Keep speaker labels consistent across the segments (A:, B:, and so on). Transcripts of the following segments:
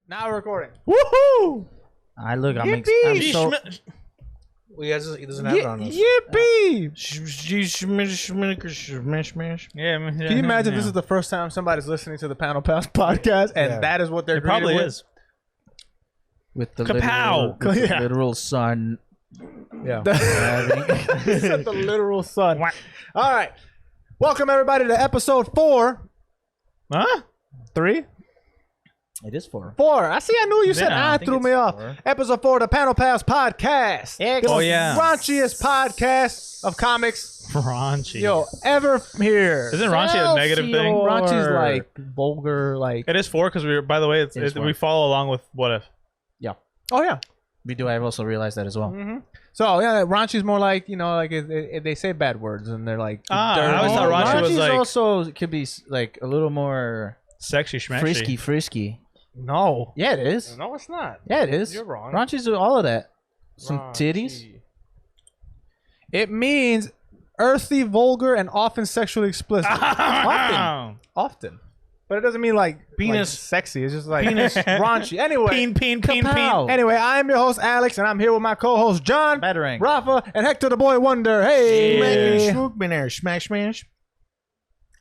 A: Now we're recording.
B: Woohoo!
C: I'm so
B: Well, he doesn't have it on us.
A: Yippee!
B: Smash.
A: Yeah, can you imagine this is the first time somebody's listening to the Panel Pass podcast and that is what they're
B: It
A: greeted
B: probably
A: with?
B: is.
C: with the
B: Kapow!
C: literal sun.
B: Yeah.
A: He said the literal sun. All right. Welcome everybody to episode 4.
B: Huh?
A: 3?
C: It is 4.
A: 4. I see. I knew you said
C: Yeah, I
A: I
C: think
A: threw
C: it's
A: me off.
C: 4.
A: Episode 4 of the Panel Pass podcast.
C: Yeah.
A: The
B: Oh, yeah.
A: raunchiest podcast of comics
B: Raunchy.
A: yo ever here.
B: Isn't raunchy a negative thing?
A: Raunchy's like vulgar, like.
B: It is 4 because we. By the way, we follow along with what if.
A: Oh yeah.
C: We do. I've also realized that as well.
A: Mm-hmm. So yeah, raunchy's more like, you know, like if they say bad words and they're like.
B: I always thought raunchy was like
C: also could be like a little more
B: sexy, schmashy.
C: frisky.
A: No.
C: Yeah, it is.
A: No, it's not.
C: Yeah, it is.
A: You're wrong.
C: Raunchy's all of that. Some
A: Raunchy.
C: titties.
A: It means earthy, vulgar, and often sexually explicit. Often. But it doesn't mean like
B: Penis.
A: like sexy. It's just like penis raunchy. Anyway.
B: Peen.
C: Kapow.
A: Anyway, I am your host Alex, and I'm here with my co-host John,
C: Battering.
A: Rafa, and Hector the Boy Wonder. Hey.
B: Smash.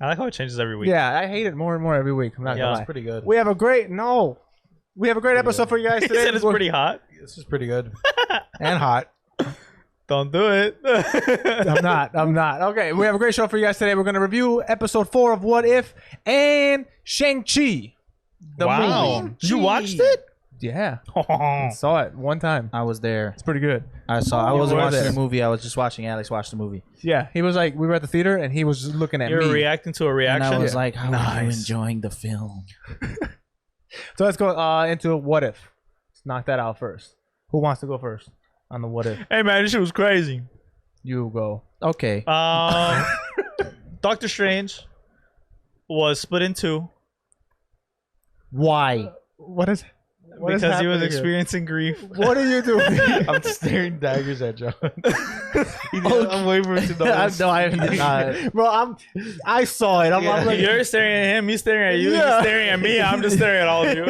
B: I like how it changes every week.
A: Yeah, I hate it more and more every week. I'm not gonna lie.
B: it's pretty good.
A: We have a great episode for you guys
B: He
A: today.
B: said it's pretty hot.
D: This is pretty good and hot.
B: Don't do it.
A: I'm not. Okay, we have a great show for you guys today. We're going to review episode 4 of What If and Shang-Chi. The
B: Wow.
A: movie.
B: You watched it?
A: Yeah. I saw it one time.
C: I was there.
A: It's pretty good.
C: I wasn't
A: were
C: watching
A: there.
C: the movie. I was just watching Alex watch the movie.
A: Yeah, he was like, we were at the theater and he was just looking at
B: You're
A: me.
B: reacting to a reaction.
C: And I was
A: Yeah.
C: like, how are you
A: Nice.
C: enjoying the film?
A: So let's go into What If. Let's knock that out first. Who wants to go first on the What If?
B: Hey man, this shit was crazy.
A: You go.
C: Okay.
B: Doctor Strange was split in 2
C: Why?
A: What is
B: because he was
A: happening here?
B: experiencing grief.
A: What are you doing?
D: I'm staring daggers at John. I'm waiting for him to know.
C: No, I haven't.
A: Bro, I saw it. I'm like,
B: You're staring at him. He's staring at you.
A: Yeah.
B: He's staring at me. I'm just staring at all of you.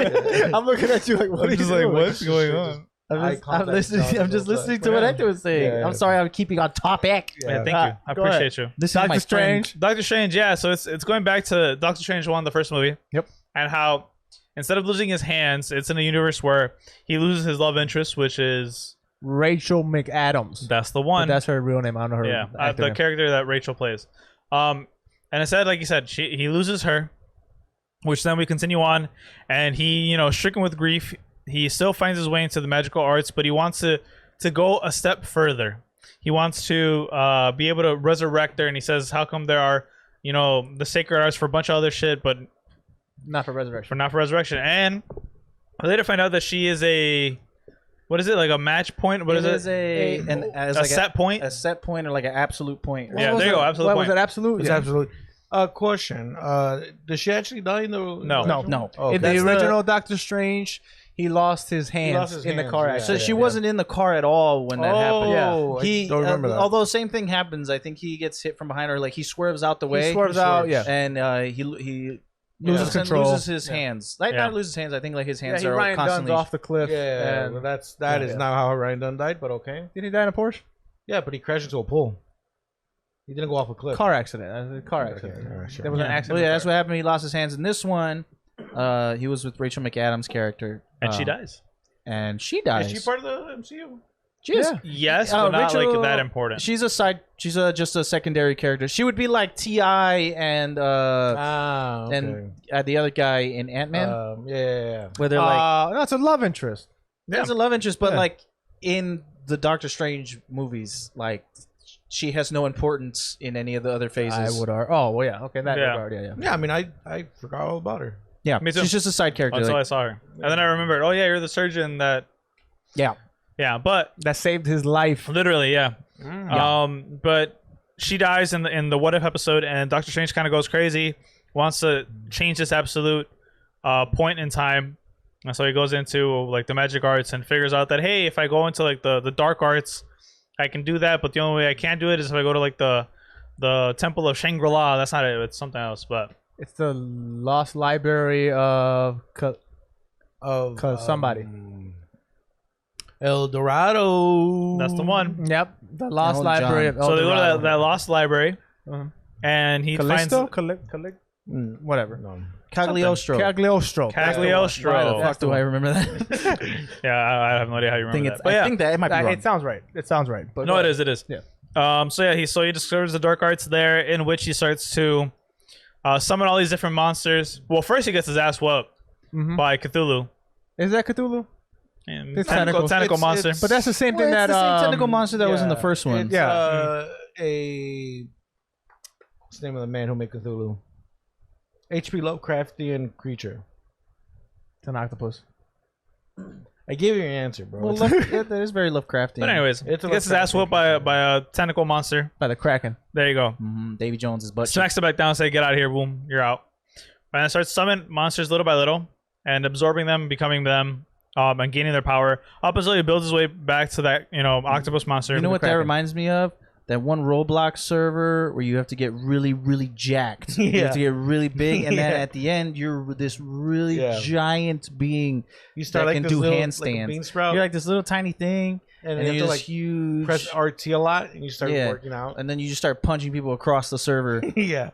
A: I'm looking at you like, what
B: I'm
A: are
B: just
A: you
B: like,
A: doing?
B: what's going on?
C: I'm listening. I'm just listening to what Hector was saying.
D: Yeah.
C: I'm sorry. I'm keeping on topic.
B: Yeah, thank you. I
A: go ahead.
B: appreciate you.
C: This is
A: Doctor
C: my
A: Strange.
C: friend.
B: Doctor Strange, yeah. So it's going back to Doctor Strange 1, the first movie.
A: Yep.
B: And how instead of losing his hands, it's in a universe where he loses his love interest, which is
A: Rachel McAdams.
B: that's the
A: But
B: one.
A: that's her real name. I don't know her.
B: Yeah,
A: actor
B: the
A: name.
B: character that Rachel plays. And instead, like you said, he loses her, which then we continue on, and he, stricken with grief, he still finds his way into the magical arts, but he wants to go a step further. He wants to be able to resurrect her, and he says, "How come there are, the sacred arts for a bunch of other shit, but
A: Not for resurrection.
B: not for resurrection?" And I later find out that she is what is it, like a match point? What is it?
C: A
B: Set point?
C: a set point or like an absolute point.
B: Yeah,
A: What was
B: there you go,
A: it?
B: absolute
A: What
B: point.
A: was it? Absolute.
D: It's
A: Yeah.
D: absolutely. Question. Does she actually die in the?
B: No.
C: No.
D: Oh,
A: In the
C: That's
A: original Doctor Strange, he lost his hands
D: lost his
A: in the
D: hands,
A: car
D: yeah.
A: accident.
C: So she wasn't in the car at all when that happened.
D: Oh,
A: Yeah.
D: I don't remember that.
C: Although same thing happens, I think he gets hit from behind her. Like he swerves out the way.
A: He swerves out. Yeah.
C: and he
A: Loses control.
C: loses his hands. Like
B: Yeah.
C: not loses hands. I think like his
A: Yeah,
C: hands
A: he
C: are
A: Ryan Dunn's
C: constantly
A: off the cliff.
D: Yeah,
A: and
D: well, that is
A: yeah.
D: not how Ryan Dunn died, but okay.
A: did he die in a Porsche?
D: Yeah, but he crashed into a pole. He didn't go off a cliff.
A: Car accident. A car accident.
D: Okay, all right, sure.
A: There was an accident.
C: Well, yeah, that's what happened. He lost his hands in this one. He was with Rachel McAdams' character,
B: And she dies.
C: and she dies.
D: Is she part of the MCU?
C: She is.
A: Yeah.
B: Yes, but not
C: Rachel-
B: like that important.
C: She's a side. She's just a secondary character. She would be like Ti and
D: Okay.
C: and the other guy in Ant-Man,
D: yeah.
C: where they're like
A: no, it's a love interest.
C: there's a love interest, but
A: Yeah.
C: like in the Doctor Strange movies, like she has no importance in any of the other phases.
A: I would. Oh well, yeah. Okay, in that
B: Yeah.
A: regard, yeah.
D: Yeah, I mean, I forgot all about her.
C: Yeah,
B: Me too.
C: she's just a side character.
B: Until
C: like-
B: I saw her, and then I remembered. Oh yeah, you're the surgeon that.
C: Yeah.
B: Yeah, but
A: That saved his life.
B: literally, yeah. But she dies in the What If episode, and Doctor Strange kind of goes crazy, wants to change this absolute point in time, and so he goes into like the magic arts and figures out that hey, if I go into like the dark arts, I can do that, but the only way I can't do it is if I go to like the Temple of Shangri-La. That's not it. It's something else, but
A: It's the Lost Library of
D: of
A: somebody.
D: El Dorado.
B: That's the one.
A: Yep, the Lost
C: John.
A: Library of El
B: So they go to
A: Dorado.
B: that lost library,
A: Uh-huh.
B: and he
A: Callisto?
B: finds
A: Whatever.
D: No.
C: Cagliostro.
A: Cagliostro.
C: Why the
B: Cagliostro.
C: fuck do I remember that?
B: Yeah, I have no idea how you
C: I think
B: remember
C: it's.
B: that. But yeah,
C: I think that it might be wrong.
A: It sounds right. It sounds right. But
B: no, it is. It is.
A: Yeah.
B: So yeah, he discovers the dark arts there, in which he starts to summon all these different monsters. Well, first he gets his ass whooped by Cthulhu.
A: Is that Cthulhu?
B: And
A: It's
B: tentacle
A: tentacles.
B: monster.
A: But that's the same
C: Well,
A: thing
C: it's
A: that
C: the same tentacle monster that was in the
D: yeah.
C: first one.
D: It's,
A: Yeah.
D: What's the name of the man who made Cthulhu? H.P. Lovecraftian creature.
A: It's an octopus.
D: I gave you your answer, bro.
C: Well, that is very Lovecraftian.
B: But anyways,
D: It's a
B: he gets his ass whooped by a tentacle monster.
A: By the Kraken.
B: There you go.
C: Davy Jones's butt.
B: Smacks it back down, say, "Get out of here!" Boom, you're out. And then starts summoning monsters little by little and absorbing them, becoming them, and gaining their power up until he builds his way back to that octopus monster.
C: You know what that
A: Kraken.
C: reminds me of? That one Roblox server where you have to get really, really jacked. You have to get really big, and then
D: Yeah.
C: at the end, you're this really
D: Yeah.
C: giant being
D: You start
C: that
D: like
C: can
D: this
C: do
D: little,
C: handstands.
D: like a bean sprout,
C: You're like this little tiny thing,
D: and
C: and
D: you
C: you're
D: have to
C: this
D: like
C: huge.
D: press RT a lot, and you start
C: Yeah.
D: working out.
C: And then you just start punching people across the server.
D: Yeah.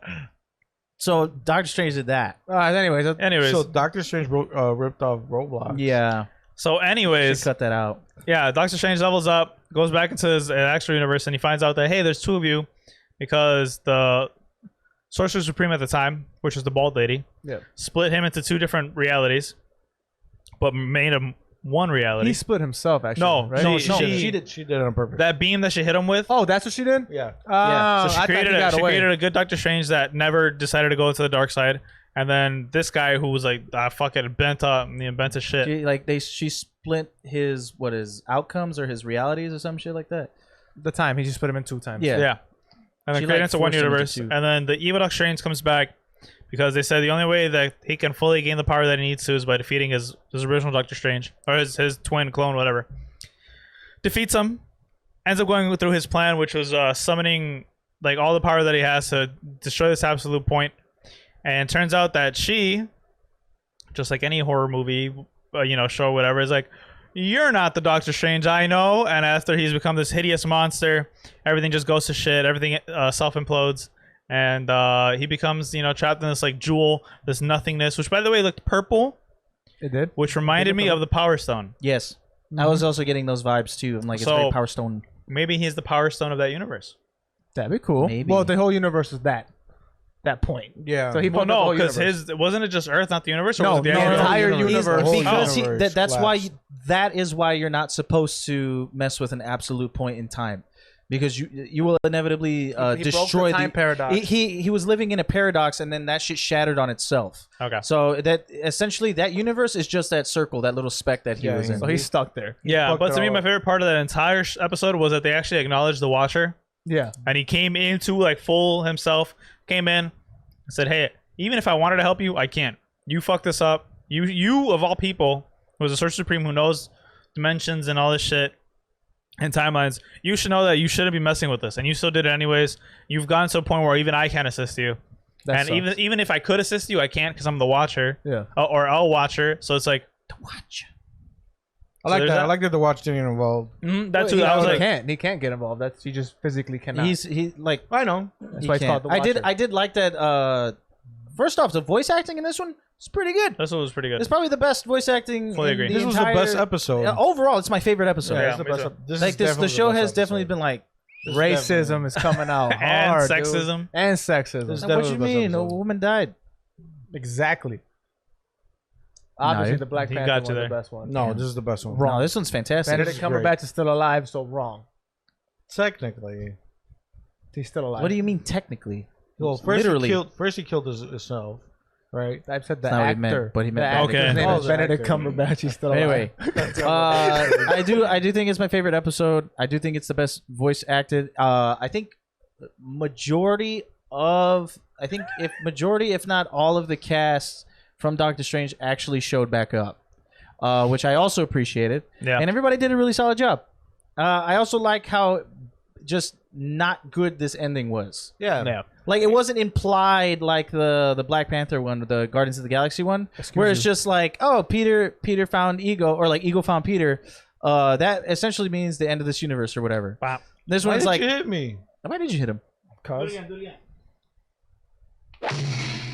C: So Doctor Strange did that.
A: Anyways,
B: Anyways,
D: So Doctor Strange ripped off Roblox.
C: Yeah.
B: so anyways,
C: Should cut that out.
B: yeah, Doctor Strange levels up, goes back into his actual universe, and he finds out that, hey, there's two of you, because the Sorcerer Supreme at the time, which was the bald lady, split him into two different realities, but made him one reality.
A: he split himself, actually.
B: No,
A: right?
B: no,
D: She did it on purpose.
B: that beam that she hit him with.
A: Oh, that's what she did?
D: Yeah.
C: Yeah.
B: So she created a good Doctor Strange that never decided to go to the dark side, and then this guy who was like, fuck it, bent shit.
C: She split his outcomes or his realities or some shit like that.
A: The time. He just split him in 2 times.
C: Yeah.
B: Yeah. And then
C: She,
B: created
C: like,
B: into one
C: forced him into
B: universe.
C: two.
B: And then the evil Doctor Strange comes back because they said the only way that he can fully gain the power that he needs to is by defeating his original Doctor Strange. Or his twin clone, whatever. Defeats him. Ends up going through his plan, which was summoning like all the power that he has to destroy this absolute point. And turns out that she, just like any horror movie, show, whatever, is like, you're not the Doctor Strange I know. And after he's become this hideous monster, everything just goes to shit. Everything self-implodes. And he becomes, trapped in this like jewel, this nothingness, which by the way looked purple,
A: It did?
B: which reminded me of the Power Stone.
C: Yes. I was also getting those vibes too. I'm like, it's
B: So-
C: very Power Stone.
B: Maybe he's the Power Stone of that universe.
A: That'd be cool.
C: Maybe.
A: Well, the whole universe is that point.
D: Yeah.
A: So he
B: Well,
A: fucked up the
B: no,
A: whole
B: because
A: universe.
B: wasn't it just Earth, not the universe? Or
A: No,
B: was it the
A: the
B: actual
A: entire
D: universe.
A: universe.
D: The whole
C: Because
D: universe
C: that's why
D: collapsed.
C: that is why you're not supposed to mess with an absolute point in time, because you will inevitably
A: He broke the
C: destroy
A: time paradox.
C: He was living in a paradox, and then that shit shattered on itself.
B: Okay.
C: So that essentially that universe is just that circle, that little speck that he
D: Yeah,
C: was in.
A: So he's stuck there.
B: Yeah,
D: fucked
B: but
D: it
B: to me,
D: all
B: my
D: up.
B: favorite part of that entire episode was that they actually acknowledged the Watcher.
A: Yeah.
B: And he came into like full himself, came in, and said, hey, even if I wanted to help you, I can't. You fucked this up. You of all people, who was a Sorcerer Supreme who knows dimensions and all this shit and timelines, you should know that you shouldn't be messing with this. And you still did it anyways. You've gotten to a point where even I can't assist you.
A: That
B: And
A: sucks.
B: even if I could assist you, I can't because I'm the Watcher.
A: Yeah.
B: Or I'll Watcher. So it's like,
C: To watch.
D: I like
B: there's
D: that.
B: that.
D: I like that the watch didn't get involved.
B: that's
A: Well,
B: who I was like,
A: he can't get involved. He just physically cannot.
C: He like
D: I know.
A: That's
C: he
A: why it's
C: can't.
A: called the Watcher.
C: I did like that. First off, the voice acting in this one is pretty good.
B: this one was pretty good.
C: It's probably the best voice acting.
B: Fully
C: in
B: agree.
C: the
D: This was the
C: entire-
D: best episode.
C: Overall, it's my favorite episode.
B: Yeah,
D: It's the
B: me
D: best
B: too.
D: ep- this
C: Like
D: is
C: this, the
D: definitely
C: show
D: best
C: has definitely
D: episode.
C: been like.
D: This is
A: Racism
D: definitely-
A: is coming out
B: And
A: hard, dude.
B: sexism.
A: And sexism.
D: This is
C: What
D: definitely
C: you
D: the best
C: mean? A
D: episode.
C: woman died.
A: Exactly. Obviously,
C: No,
A: the Black
B: he
A: Panther
B: got
A: one's
B: you
A: the
B: there.
A: best one.
D: No, this is the best one.
C: No, this one's fantastic.
A: Benedict
D: is great.
A: Cumberbatch is still alive, so wrong.
D: Technically.
A: He's still alive.
C: What do you mean technically?
D: Well, first
C: Literally.
D: he killed himself, right?
A: I said the
C: That's not what he
A: actor,
C: meant, but he meant
A: the actor.
B: Benedict.
A: His name
D: Okay.
A: is
D: Oh, the
A: Benedict
D: actor.
A: Cumberbatch. He's still alive.
C: Anyway, I do think it's my favorite episode. I do think it's the best voice acted. I think if not all of the cast from Doctor Strange actually showed back up, which I also appreciated.
B: Yeah.
C: And everybody did a really solid job. I also like how just not good this ending was.
D: Yeah.
B: Yeah.
C: Like it wasn't implied like the Black Panther one, the Guardians of the Galaxy one, where it's just like, oh, Peter found Ego, or like Ego found Peter. That essentially means the end of this universe or whatever.
B: Wow.
C: This
D: Why
C: one's
D: did
C: like,
D: you hit me?
C: why did you hit him?
D: Cause.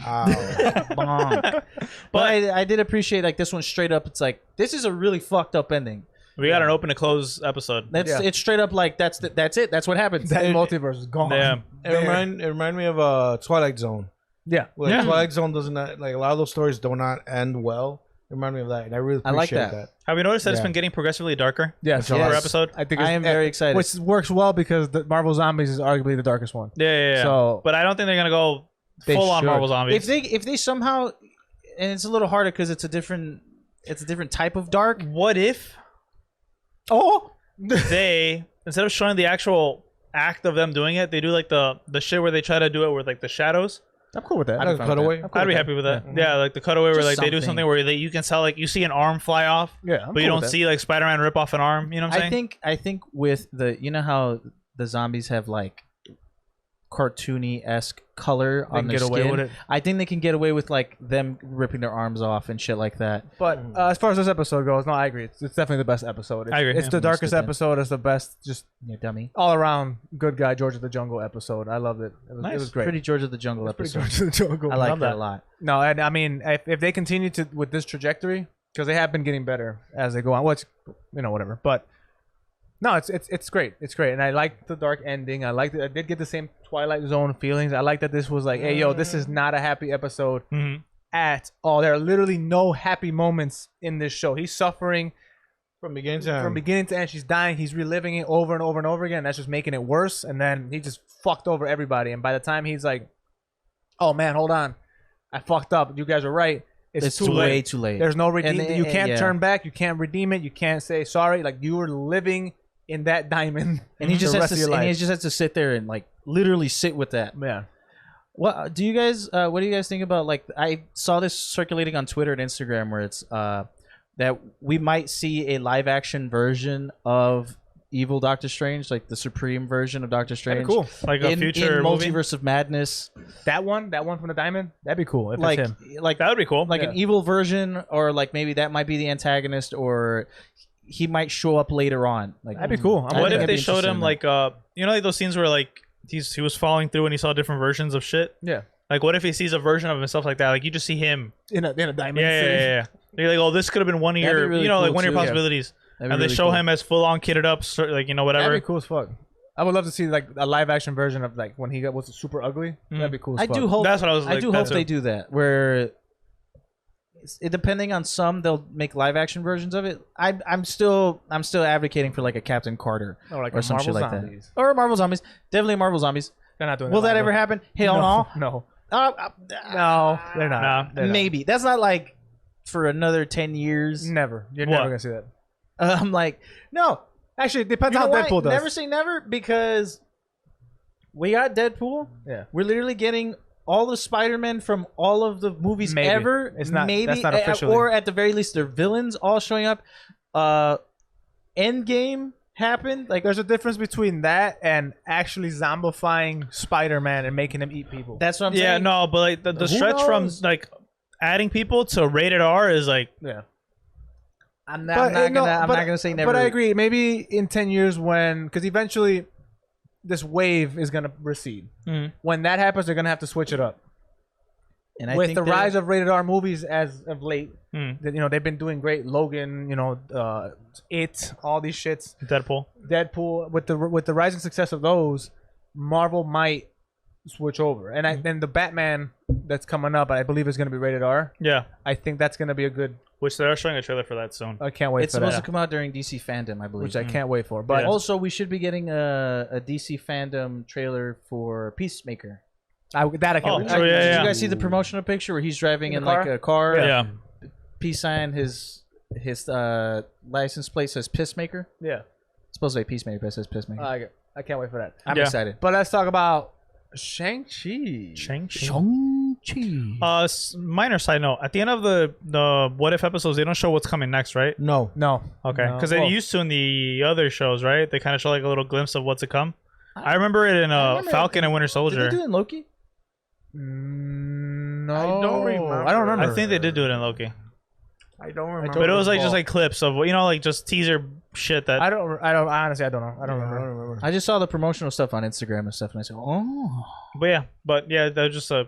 C: Bonk. But I did appreciate like this one straight up. It's like this is a really fucked up ending.
B: We got an open to close episode.
C: It's straight up like that's it. That's what happens.
A: That multiverse is gone.
B: Yeah.
D: It remind me of Twilight Zone.
A: Yeah.
D: Like, Twilight Zone doesn't like a lot of those stories do not end well. It reminded me of that, and I really appreciate
C: like that.
B: Have you noticed that it's
D: Yeah.
B: been getting progressively darker?
A: Yes.
B: Per episode?
A: I think
C: I am very excited.
A: Which works well because the Marvel Zombies is arguably the darkest one.
B: Yeah.
A: So-
B: but I don't think they're gonna go
A: They
B: full on
A: should.
B: Marvel Zombies.
C: if they somehow, and it's a little harder because it's a different type of dark.
B: What if
A: Oh,
B: they, instead of showing the actual act of them doing it, they do like the shit where they try to do it with like the shadows?
A: I'm cool with that.
D: Like a cutaway.
B: I'd be happy with that. Yeah, like the cutaway where
C: Just
B: like they do
C: something.
B: something where you can tell, like you see an arm fly off,
A: Yeah, I'm
B: but you
A: cool
B: don't
A: with that.
B: see like Spider-Man rip off an arm. You know what I'm saying?
C: I think with the, you know how the zombies have like cartoony-esque color on their
A: get away
C: skin?
A: with it.
C: I think they can get away with like them ripping their arms off and shit like that.
A: But as far as this episode goes, no, I agree. It's definitely the best episode. It's,
B: I agree.
A: It's
B: Yeah.
A: the darkest
C: Good then.
A: episode. It's the best, just
C: You dummy.
A: all around good guy George of the Jungle episode. I loved it. It was,
B: Nice.
A: it was great.
C: Pretty George of the Jungle
A: Pretty
C: episode.
A: George of the Jungle.
C: I like
A: Love
C: that a lot.
A: No, and I mean, if they continue to with this trajectory, because they have been getting better as they go on. What's whatever. But no, it's great. It's great, and I like the dark ending. I liked it. I did get the same Twilight Zone feelings. I like that this was like, hey, yo, this is not a happy episode
B: Mhm.
A: at all. There are literally no happy moments in this show. He's suffering
D: From beginning to end.
A: from beginning to end. She's dying. He's reliving it over and over and over again. That's just making it worse. And then he just fucked over everybody. And by the time he's like, "Oh man, hold on, I fucked up. You guys are right. It's too
C: way
A: late.
C: too late.
A: There's no redeem.
C: And-
A: You can't
C: yeah.
A: turn back. You can't redeem it. You can't say sorry. Like you were living in that diamond,
C: and he just
A: the
C: has
A: rest of
C: to,
A: your
C: and he
A: life.
C: just has to sit there and like literally sit with that.
A: Yeah.
C: What do you guys? What do you guys think about? Like, I saw this circulating on Twitter and Instagram where it's that we might see a live action version of evil Doctor Strange, like the supreme version of Doctor Strange.
A: That'd be cool.
B: Like a
C: in
B: future movie.
C: Multiverse of Madness,
A: That one from the diamond. That'd be cool if
C: like
A: it's him.
C: like
B: That would be cool.
C: like
A: Yeah.
C: an evil version, or like maybe that might be the antagonist, or he might show up later on. Like
A: That'd be cool.
C: I
B: What
C: think
B: if
C: I'd
B: they
C: be
B: showed
C: interested
B: him
C: in
B: like like those scenes where like he was falling through and he saw different versions of shit?
A: Yeah.
B: Like what if he sees a version of himself like that? Like you just see him.
A: In a diamond.
B: Yeah.
A: city.
B: You're like, oh, this could have been one of
C: That'd be
B: your,
C: really
B: like
C: cool
B: one of your
C: too. Yeah.
B: possibilities.
C: That'd be
B: And they
C: really
B: show
C: cool.
B: him as full on kitted up, like whatever.
A: That'd be cool as fuck. I would love to see like a live action version of like when he was super ugly. That'd be cool as
C: I
A: fuck.
C: do hope.
B: That's what I was.
C: I
B: like,
C: do
B: that's
C: hope they
B: it.
C: do that. Where, depending on some, they'll make live action versions of it. I'm still advocating for like a Captain Carter
A: Or like
C: or
A: a
C: some shit
A: Marvel
C: like
A: Zombies.
C: that, or Marvel Zombies. Definitely Marvel Zombies.
A: They're not doing
C: Will that
A: live,
C: ever
A: though.
C: happen? Hell no.
A: No.
C: Uh,
A: No, they're not.
B: Nah.
A: They're not.
C: maybe that's not like for another 10 years.
A: Never. You're
B: What?
A: never gonna see that.
C: I'm like, no.
A: Actually, it depends
C: You
A: on
C: know
A: how
C: what?
A: Deadpool does.
C: Never say never, because we got Deadpool.
A: Yeah.
C: We're literally getting all the Spider-Men from all of the movies
A: Maybe.
C: ever.
A: It's not-
C: maybe,
A: that's not officially.
C: or at the very least, their villains all showing up. Endgame happened. Like,
A: There's a difference between that and actually zombifying Spider-Man and making him eat people.
C: that's what I'm
B: Yeah,
C: saying.
B: no, but like the
C: Who
B: stretch from
C: knows?
B: like adding people to rated R is like
A: Yeah.
C: I'm not gonna say never.
A: But I agree. Maybe in 10 years because eventually this wave is going to recede.
B: Mhm.
A: When that happens, they're going to have to switch it up.
C: And I
A: With
C: think
A: the
C: they're-
A: rise of rated R movies as of late,
B: mm,
A: that, they've been doing great. Logan, It, all these shits.
B: Deadpool.
A: Deadpool, with the rising success of those, Marvel might switch over. And then the Batman that's coming up, I believe is going to be rated R.
B: Yeah,
A: I think that's going to be a good.
B: which they're showing a trailer for that soon.
A: I can't wait
C: it's
A: for
C: supposed
A: that.
C: to come out during DC fandom, I believe.
A: Which I can't wait for. But
B: Yeah.
C: Also, we should be getting a DC fandom trailer for Peacemaker.
A: I can't
B: Oh,
A: wait.
B: sure, yeah,
C: Did
B: yeah.
C: you guys see the promotional picture where he's driving
A: In
C: in
A: the
C: like
A: car?
C: a car?
B: Yeah.
C: Peace sign. His license plate says Pissmaker.
A: Yeah.
C: It's supposed to be Peacemaker, but it says Pissmaker.
A: I can't wait for that.
C: I'm
B: yeah.
C: excited.
A: But let's talk about Shang-Chi.
B: Shang-Chi.
C: Shang-Chi.
B: Minor side note: at the end of the What If episodes, they don't show what's coming next, right?
D: No.
A: No.
B: Okay,
A: No.
B: because they
A: Well,
B: used to in the other shows, right? They kind of show like a little glimpse of what's to come. I remember it in
C: I remember
B: Falcon and Winter
C: Did
B: Soldier.
C: they do it in Loki?
A: No,
D: I don't remember.
A: I don't remember.
B: I think they did do it in Loki,
D: I don't remember.
B: but it was like
D: the
B: just
D: ball.
B: like clips of like just teaser shit that.
A: I don't. Honestly, I don't know. I don't
D: Yeah,
A: remember.
C: I just saw the promotional stuff on Instagram and stuff, and I said, "Oh,
B: But yeah, that was just a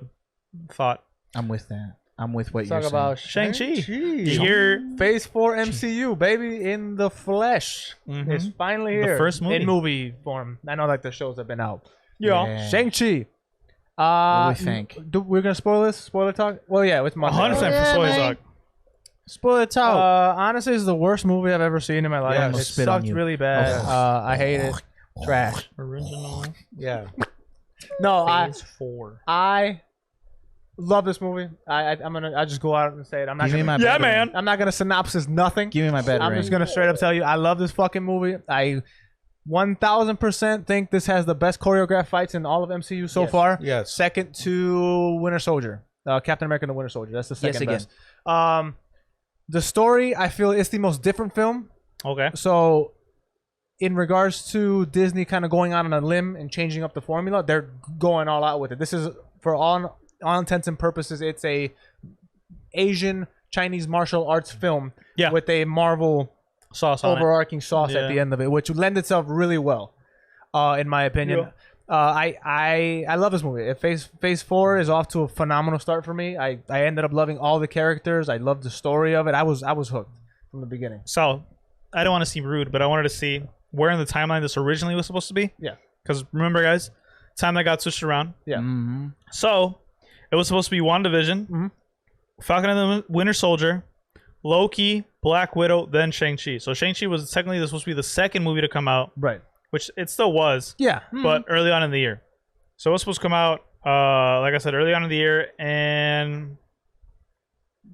B: thought.
C: I'm with that. I'm with what
A: Talk
C: you're
A: about
C: saying."
B: Shang-Chi. You hear
A: Phase 4 MCU, baby, in the flesh. It's finally
B: The
A: here.
B: first movie.
A: in movie form. I know like the shows have been out.
C: Yeah.
A: Shang-Chi.
C: What do we think?
A: We're gonna spoil this? Spoiler talk? Well, yeah, it's Monday.
B: 100% for
C: Yeah,
B: spoiler
C: man.
B: talk.
C: Spoil it out.
A: Honestly, it's the worst movie I've ever seen in my life.
C: Yeah, I'm gonna
A: It
C: spit on
A: sucked
C: you.
A: really bad. I hate it. Trash.
B: Original.
D: Yeah.
A: No,
B: Phase 4.
A: I love this movie. I just go out and say it. I'm not
C: Give me
A: gonna,
C: my
B: Yeah,
C: bad
B: man.
C: ring.
A: I'm not gonna synopsis nothing.
C: Give me my bad
A: I'm
C: ring.
A: just gonna straight up tell you I love this fucking movie. I 1000% think this has the best choreographed fights in all of MCU so far.
D: Yes.
A: Second to Winter Soldier, Captain America: The Winter Soldier. That's the second
C: again.
A: best. The story, I feel, is the most different film.
B: Okay.
A: So, in regards to Disney kind of going out on a limb and changing up the formula, they're going all out with it. This is, for all intents and purposes, it's a Asian Chinese martial arts film
B: Yeah.
A: with a Marvel
B: Sauce on it.
A: overarching sauce
B: Yeah.
A: at the end of it, which lends itself really well, in my opinion.
B: Yeah.
A: I love this movie. Phase 4 is off to a phenomenal start for me. I ended up loving all the characters. I loved the story of it. I was hooked from the beginning.
B: So, I don't want to seem rude, but I wanted to see where in the timeline this originally was supposed to be.
A: Yeah.
B: Because remember, guys, timeline got switched around.
A: Yeah.
C: Mm-hmm.
B: So, it was supposed to be WandaVision,
A: Mhm.
B: Falcon and the Winter Soldier, Loki, Black Widow, then Shang-Chi. So, Shang-Chi was technically supposed to be the second movie to come out,
A: Right.
B: which it still was,
A: Yeah.
B: but early on in the year. So, it was supposed to come out, like I said, early on in the year, and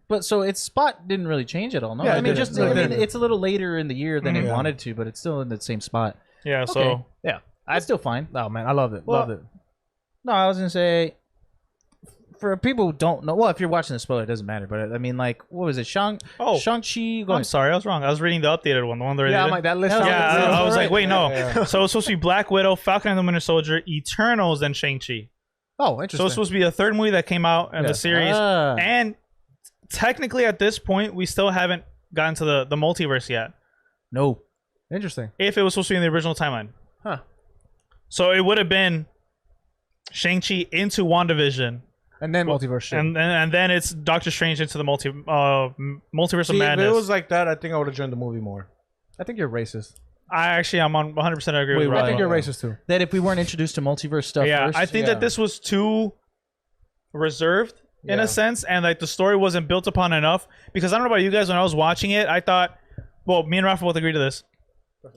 C: But so its spot didn't really change at all. No,
A: Yeah,
C: I
A: it
C: mean,
A: didn't.
C: just
A: No, it
C: I mean,
A: didn't.
C: it's a little later in the year than it
D: Yeah.
C: wanted to, but it's still in the same spot.
B: yeah, so
C: Okay.
A: Yeah.
C: It's still fine.
A: Oh man, I loved it.
C: Well,
A: loved it.
C: No, I was gonna say, for people who don't know, well, if you're watching the spoiler, it doesn't matter. But I mean, like, what was it?
B: Oh.
C: Shang-Chi.
B: I'm sorry, I was wrong. I was reading the updated one, the one that
A: Yeah,
B: they
A: I'm
B: did.
A: like that list.
C: Yeah,
B: Yeah,
A: sounds-
B: I was like, wait, no.
D: Yeah.
B: So it's supposed to be Black Widow, Falcon and the Winter Soldier, Eternals, then Shang-Chi.
A: Oh,
B: So
A: interesting.
B: it's supposed to be a third movie that came out in
A: Yeah.
B: the series. And technically at this point, we still haven't gotten to the multiverse yet.
C: No.
A: Interesting.
B: If it was supposed to be in the original timeline.
A: Huh.
B: So it would have been Shang-Chi into WandaVision.
A: And then multiverse shit.
B: And then it's Doctor Strange into the multiverse
D: See,
B: of
D: if
B: madness.
D: it was like that, I think I would have joined the movie more.
A: I think you're racist.
B: I'm on 100% agree
C: Wait,
B: with
C: what?
A: I think
B: Rafa.
A: you're racist too.
C: That if we weren't introduced to multiverse stuff
B: Yeah,
C: first,
B: I think
A: yeah.
B: that this was too reserved in
D: Yeah.
B: a sense, and like the story wasn't built upon enough. Because I don't know about you guys, when I was watching it, I thought, well, me and Rafa both agree to this,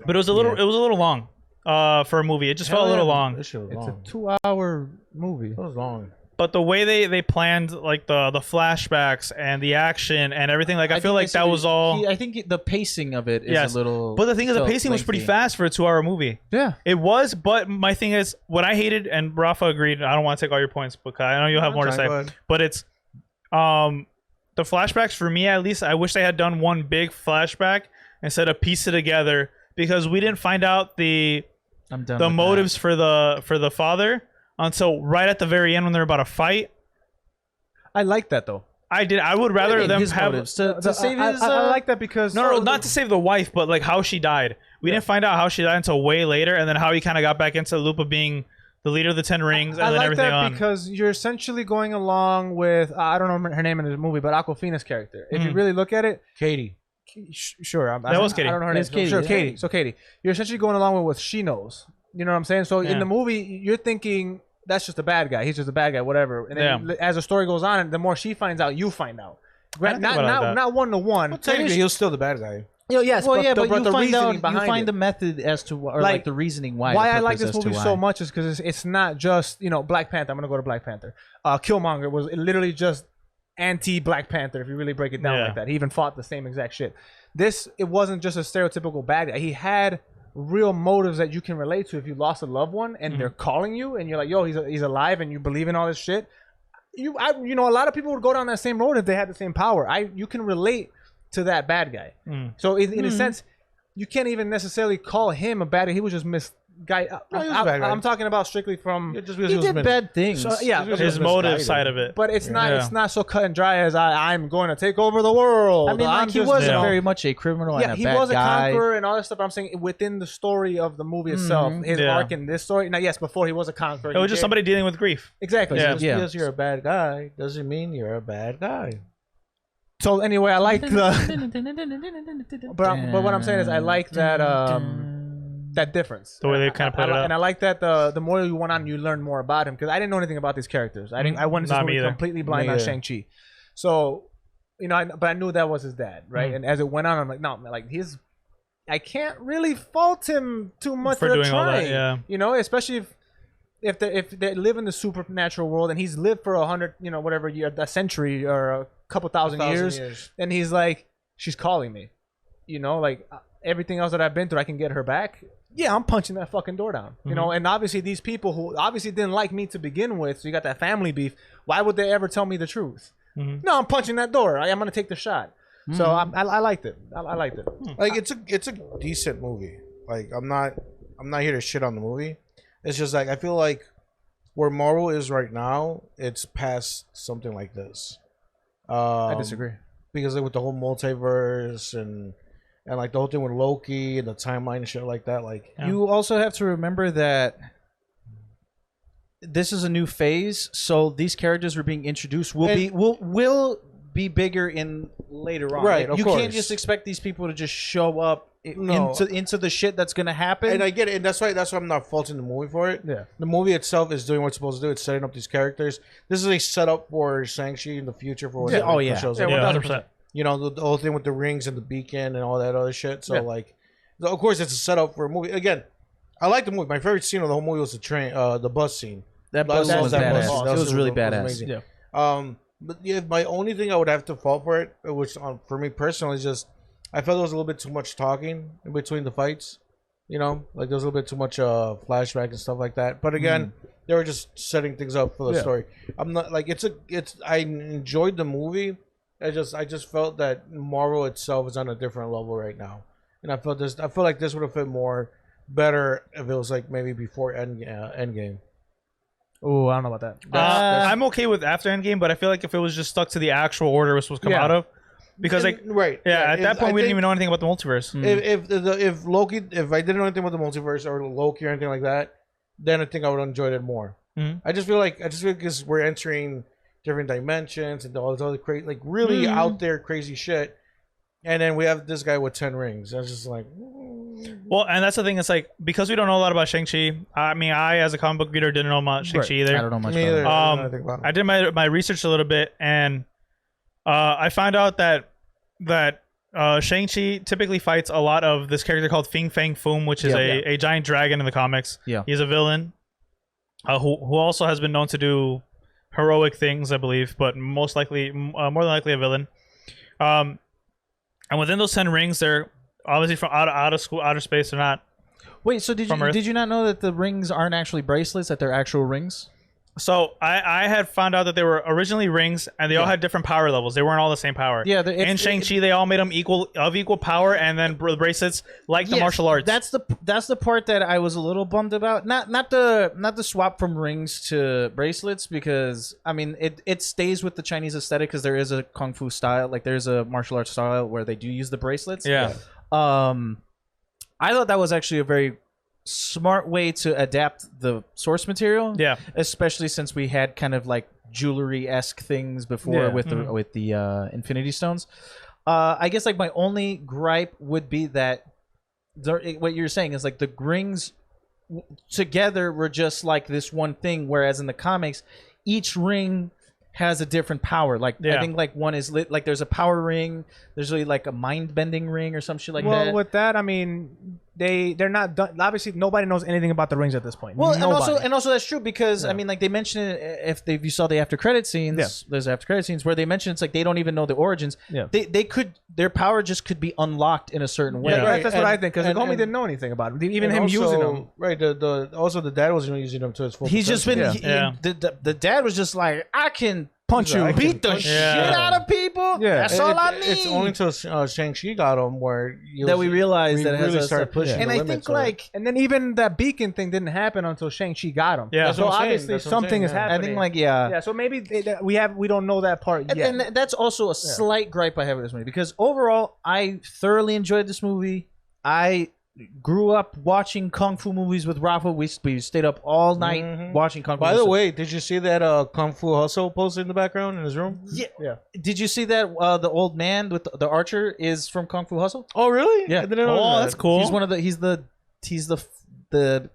B: but it was a little long for a movie. It just felt a little long.
D: This shit was
A: It's
D: long.
A: a 2-hour movie.
D: It was long.
B: But the way they planned like the flashbacks and the action and everything, like I feel
C: think
B: like
C: this
B: that
C: is-
B: was all.
C: I think the pacing of it is
B: Yes.
C: a little.
B: But the thing is, the
C: felt
B: pacing was pretty
C: lengthy.
B: fast for a 2-hour movie.
A: Yeah.
B: It was, but my thing is, what I hated, and Rafa agreed. I don't want to take all your points because I know you'll have more to
D: Fine,
B: say.
D: go ahead.
B: But it's the flashbacks for me at least. I wish they had done one big flashback instead of piece it together, because we didn't find out the
C: I'm done.
B: the
C: with
B: motives for the father until right at the very end when they're about to fight.
A: I like that though.
B: I would
C: that.
B: rather
C: What do you mean,
B: them
C: his
B: have
C: motives? to save his.
A: I like that because
B: no, not to save the wife, but like how she died. We didn't find out how she died until way later, and then how he kind of got back into the loop of being the leader of the Ten Rings, and
A: I
B: then
A: like
B: everything
A: that
B: on.
A: because you're essentially going along with I don't know her name in the movie, but Aquafina's character. If you really look at it,
D: Katie.
A: sure,
B: That was Katie.
A: I don't know her name.
C: It's Katie,
A: Sure,
C: yeah.
A: Katie. So Katie, you're essentially going along with what she knows. You know what I'm saying? So
B: Yeah.
A: in the movie, you're thinking that's just a bad guy. He's just a bad guy, whatever. And then as the story goes on, the more she finds out, you find out.
B: didn't
A: Not
B: think about it like that.
A: not one to one.
D: Technically, he was still the bad guy.
A: Yes,
C: Well, yeah, but
A: the
C: you find
A: reasoning
C: out. You
A: behind
C: find
A: it.
C: the method as to, or like the reasoning why.
A: Why
C: the
A: I like
C: purpose
A: this
C: as to
A: movie
C: why.
A: so much is because it's not just Black Panther. I'm gonna go to Black Panther. Killmonger was literally just anti-Black Panther. If you really break it down
B: Yeah.
A: like that, he even fought the same exact shit. It wasn't just a stereotypical bad guy. He had real motives that you can relate to. If you lost a loved one and they're calling you and you're like, yo, he's alive, and you believe in all this shit. A lot of people would go down that same road if they had the same power. You can relate to that bad guy. So in a sense, you can't even necessarily call him a bad guy. He was just guy.
D: No, he was a bad guy.
A: I'm talking about strictly from.
D: Yeah, just because
C: He
D: was
C: did bad things.
A: So, yeah,
D: He was
B: His
D: misguided.
B: motive side of it.
A: but it's not.
B: Yeah.
A: It's not so cut and dry as I'm going to take over the world.
C: I mean,
A: I'm
C: like he
A: just,
C: was
A: you know,
C: very much a criminal and
A: yeah,
C: a
A: he
C: bad
A: was a
C: guy.
A: conqueror and all that stuff. I'm saying within the story of the movie itself, his
B: Yeah.
A: arc in this story. Now, yes, before he was a conqueror.
B: It was just somebody dealing with grief.
A: Exactly.
B: Yeah.
D: Just because you're a bad guy doesn't mean you're a bad guy.
A: So anyway, I like the. But what I'm saying is, I like that that difference.
B: The way they kind of put it up.
A: And I like that the more you went on, you learn more about him because I didn't know anything about these characters. I went into this
B: Not me
A: movie
B: either.
A: completely blind
D: Me
A: on
D: either.
A: Shang-Chi. So, you know, but I knew that was his dad, right? And as it went on, I'm like, no, like I can't really fault him too much
B: For
A: for
B: doing all that,
A: trying.
B: yeah.
A: You know, especially if they live in the supernatural world and he's lived for 100, you know, whatever year, a century or a couple thousand years, and he's like, she's calling me, you know, like everything else that I've been through, I can get her back. Yeah, I'm punching that fucking door down, you know. And obviously, these people who obviously didn't like me to begin with, so you got that family beef. Why would they ever tell me the truth? No, I'm punching that door. I'm gonna take the shot. So I liked it. I liked it.
D: Like it's a decent movie. Like I'm not here to shit on the movie. It's just like I feel like where Marvel is right now, it's past something like this.
A: I disagree.
D: Because like with the whole multiverse and like the whole thing with Loki and the timeline and shit like that. Like
C: You also have to remember that this is a new phase, so these characters were being introduced will be bigger in later on.
D: Right,
C: Like,
D: of
C: you
D: course.
C: can't just expect these people to just show up
D: No.
C: into the shit that's gonna happen.
D: and I get it, and that's why I'm not faulting the movie for it.
A: Yeah.
D: The movie itself is doing what it's supposed to do. It's setting up these characters. This is a setup for Shang-Chi in the future for when
C: Yeah,
D: it
C: oh, yeah.
D: shows
A: Yeah,
D: up.
B: Yeah,
A: 100%.
B: 100%.
D: You know, the whole thing with the rings and the beacon and all that other shit. So
A: Yeah.
D: like, of course, it's a setup for a movie. Again, I like the movie. My favorite scene of the whole movie was the bus scene.
C: that bus
D: That
C: was
D: that
C: badass.
D: bus-
C: It
D: that
C: was really
D: was
C: badass.
D: amazing.
A: Yeah.
D: But yeah, my only thing I would have to fault for it, which for me personally, is just I felt there was a little bit too much talking in between the fights. You know, like there was a little bit too much flashback and stuff like that. But again, they were just setting things up for the
A: Yeah.
D: story. I'm not like it's. I enjoyed the movie. I just felt that Marvel itself is on a different level right now, and I feel like this would have fit better if it was like maybe before Endgame.
A: Oh, I don't know about that.
B: I'm okay with after Endgame, but I feel like if it was just stuck to the actual order it was supposed to come
A: Yeah.
B: out of, because like
D: Right,
B: yeah, at that point we didn't
D: think-
B: even know anything about the multiverse.
D: If Loki, if I didn't know anything about the multiverse or Loki or anything like that, then I think I would have enjoyed it more.
B: Mhm.
D: I just feel because we're entering different dimensions and all this other crazy, like really out there crazy shit, and then we have this guy with 10 rings. I was just like,
B: Well, and that's the thing. It's like because we don't know a lot about Shang-Chi. I mean, I as a comic book reader didn't know much Shang-Chi either.
C: I don't know much
D: me
C: about
D: either.
C: it.
D: I don't know anything about it.
B: I did my research a little bit, and I found out that Shang-Chi typically fights a lot of this character called Fing Fang Foom, which is a giant dragon in the comics.
C: Yeah.
B: He's a villain who also has been known to do heroic things, I believe, but more than likely a villain. And within those 10 rings, they're obviously from outer space. They're not.
C: Wait, so
B: From Earth.
C: did you not know that the rings aren't actually bracelets? That they're actual rings?
B: So I had found out that they were originally rings, and they all had different power levels. They weren't all the same power.
C: Yeah,
B: in Shang-Chi, they all made them equal power, and then bracelets like the
C: Yes,
B: martial arts.
C: That's the part that I was a little bummed about. Not the swap from rings to bracelets, because I mean it stays with the Chinese aesthetic, because there is a kung fu style, like there's a martial arts style where they do use the bracelets.
B: yeah.
C: I thought that was actually a very smart way to adapt the source material.
B: Yeah.
C: Especially since we had kind of like jewelry-esque things before
A: Yeah.
C: with the Infinity Stones. I guess like my only gripe would be that what you're saying is like the rings together were just like this one thing, whereas in the comics, each ring has a different power. Like I
B: Yeah.
C: think like one is lit, like there's a power ring, there's really like a mind bending ring or some shit like
A: Well,
C: that.
A: with that, I mean, they're not done. Obviously, nobody knows anything about the rings at this point.
C: Well,
A: Nobody.
C: and also that's true, because I mean, like they mentioned it, if you saw the after credit scenes,
A: Yeah.
C: there's after credit scenes where they mention it's like they don't even know the origins.
A: Yeah.
C: They could, their power just could be unlocked in a certain way.
B: Yeah.
A: Right, that's what
D: And-
A: I think, because
D: and-
A: the homie
D: and-
A: didn't know anything about it. Even
D: and
A: him
D: also,
A: using them.
D: right? The dad wasn't using them to his full.
C: He's just been
D: potential.
B: Yeah.
C: the dad was just like, I can
A: punch you.
C: beat the
B: Yeah.
C: shit out of people.
A: Yeah.
C: That's all I need.
D: It's only until Shang-Chi got him where
C: that we realized that it has
D: really
C: a
D: started
C: stuff-
D: pushing.
C: And
D: the
C: I think
D: limits of it.
C: like
A: And then even that beacon thing didn't happen until Shang-Chi got him.
B: Yeah.
D: That's
A: So
D: what I'm saying.
A: obviously
D: That's what I'm
A: something
D: saying,
A: is
D: yeah.
C: I
A: happening.
C: think like
A: yeah. So maybe we don't know that part yet.
C: and that's also a slight gripe I have with this movie because overall I thoroughly enjoyed this movie. I grew up watching kung fu movies with Rafa. We stayed up all night watching kung fu.
D: By the
C: movies.
D: way, did you see that Kung Fu Hustle poster in the background in his room?
C: yeah. Did you see that the old man with the archer is from Kung Fu Hustle?
D: Oh, really?
C: Yeah.
D: I didn't know
B: Oh,
D: that.
B: that's cool.
C: He's one of the he's the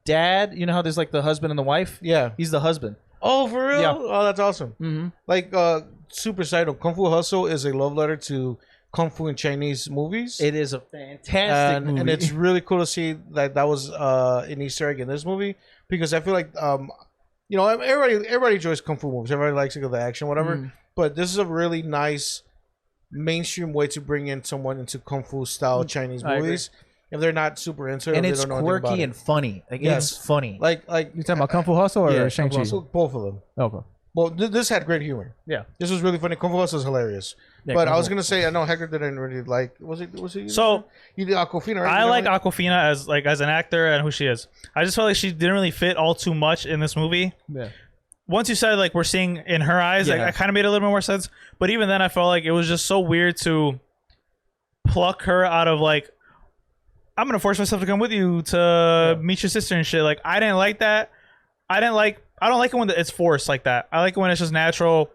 C: dad. You know how there's like the husband and the wife.
D: Yeah.
C: He's the husband.
D: Oh, for real?
C: Yeah.
D: Oh, that's awesome.
C: Mm-hmm.
D: Like, super side note, Kung Fu Hustle is a love letter to Kung Fu and Chinese movies.
C: It is a fantastic movie.
D: And it's really cool to see that was an Easter egg in this movie because I feel like everybody enjoys Kung Fu movies. Everybody likes to go the action, whatever. But this is a really nice mainstream way to bring in someone into Kung Fu style Chinese
A: I agree.
D: movies if they're not super into it.
C: and
D: or they
C: it's
D: don't know anything about
C: quirky
D: it.
C: and funny. Like
D: Yes.
C: it's funny.
D: like
A: You talking about Kung Fu Hustle or
D: yeah, Kung
A: Shang-Chi?
D: Fu Hustle, both of them.
A: Okay.
D: Well, this had great humor.
A: Yeah.
D: This was really funny. Kung Fu Hustle is hilarious.
C: Yeah,
D: But
C: Kung
D: I was
C: Fu-
D: gonna say I know Hector didn't really like. Was he?
B: So
D: You did Aquafina, right?
B: I
D: You
B: like
D: know,
B: Aquafina as an actor and who she is. I just felt like she didn't really fit all too much in this movie.
A: Yeah.
B: Once you said like we're seeing in her eyes, like
C: Yeah.
B: I kind of made a little bit more sense. But even then, I felt like it was just so weird to pluck her out of like I'm gonna force myself to come with you to meet your sister and shit. Like I didn't like that. I don't like it when it's forced like that. I like it when it's just natural.